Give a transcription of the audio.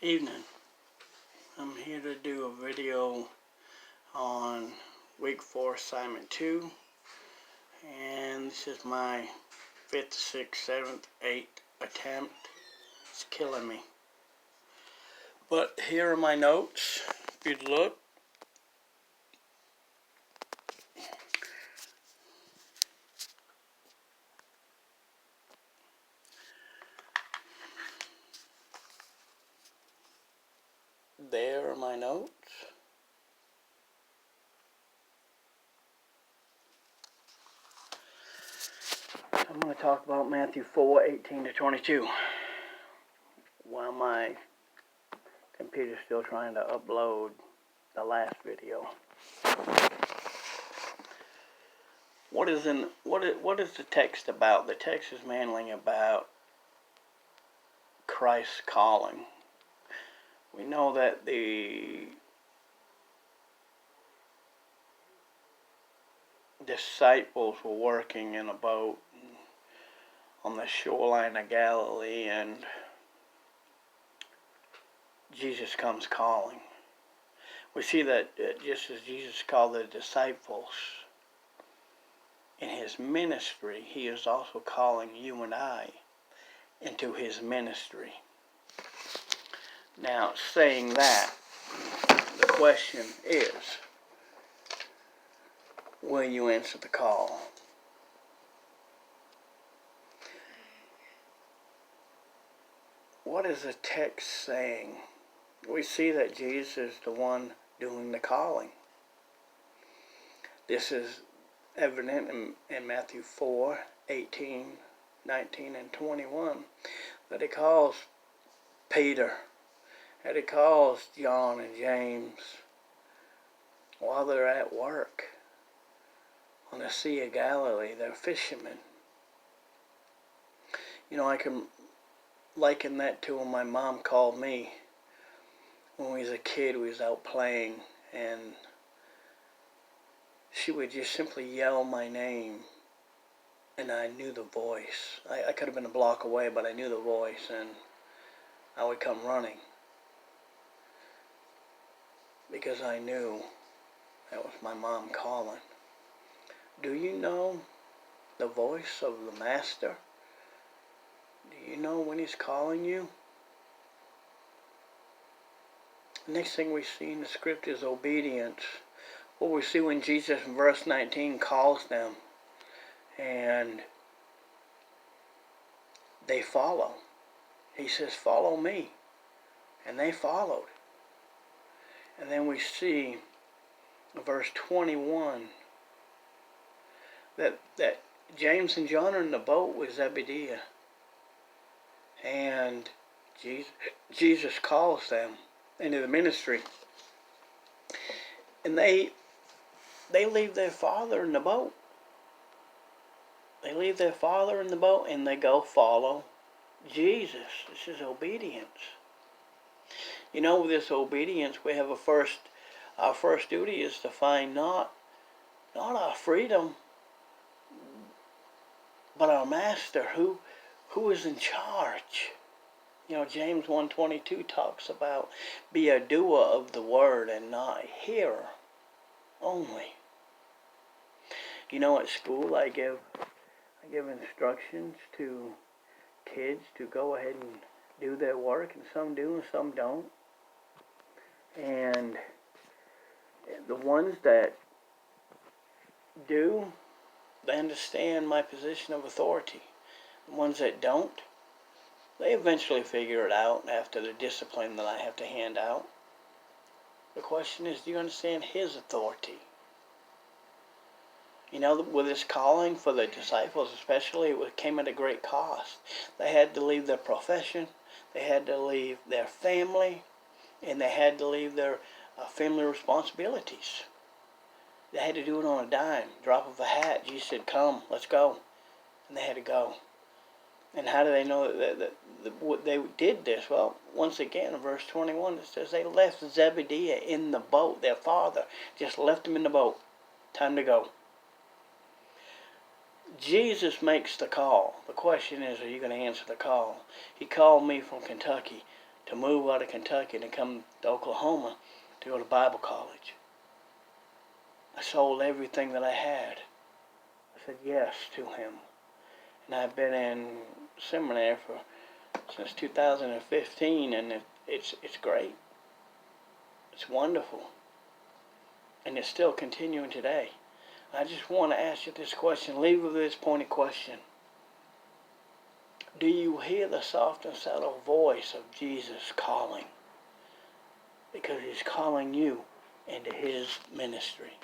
Evening. I'm here to do a video on week 4 assignment 2, and this is my 5th, 6th, 7th, 8th attempt. It's killing me. But here are my notes. If you'd look. There are my notes. I'm going to talk about Matthew 4:18 to 22 while my computer's still trying to upload the last video. What is the text about? The text is mainly about Christ's calling. We know that the disciples were working in a boat on the shoreline of Galilee, and Jesus comes calling. We see that just as Jesus called the disciples in his ministry, he is also calling you and I into his ministry. Now, saying that, the question is, will you answer the call? What is the text saying? We see that Jesus is the one doing the calling. This is evident in Matthew 4:18, 19, and 21, that he calls Peter, that he calls John and James while they're at work on the Sea of Galilee. They're fishermen. You know, I can liken that to when my mom called me when we was a kid. We was out playing, and she would just simply yell my name, and I knew the voice. I could have been a block away, but I knew the voice, and I would come running because I knew that was my mom calling. Do you know the voice of the Master? Do you know when he's calling you? The next thing we see in the script is obedience. What we see when Jesus in verse 19 calls them, and they follow. He says, "Follow me." And they followed. And then we see in verse 21 that James and John are in the boat with Zebedee. And Jesus calls them into the ministry. And they leave their father in the boat. They leave their father in the boat and they go follow Jesus. This is obedience. You know, with this obedience, we have our first duty is to find not our freedom, but our Master who is in charge. You know, James 1:22 talks about be a doer of the word and not a hearer only. You know, at school I give instructions to kids to go ahead and do their work, and some do and some don't. And the ones that do, they understand my position of authority. The ones that don't, they eventually figure it out after the discipline that I have to hand out. The question is, do you understand his authority? You know, with this calling for the disciples especially, it came at a great cost. They had to leave their profession, they had to leave their family, and they had to leave their family responsibilities. They had to do it on a dime, drop of a hat. Jesus said, "Come, let's go." And they had to go. And how do they know that they did this? Well, once again, in verse 21, it says they left Zebedee in the boat. Their father just left him in the boat. Time to go. Jesus makes the call. The question is, are you going to answer the call? He called me from Kentucky to move out of Kentucky and to come to Oklahoma to go to Bible college. I sold everything that I had. I said yes to him. And I've been in seminary since 2015, and it's great. It's wonderful. And it's still continuing today. I just want to ask you this question. Leave with this pointed question. Do you hear the soft and subtle voice of Jesus calling? Because he's calling you into his ministry.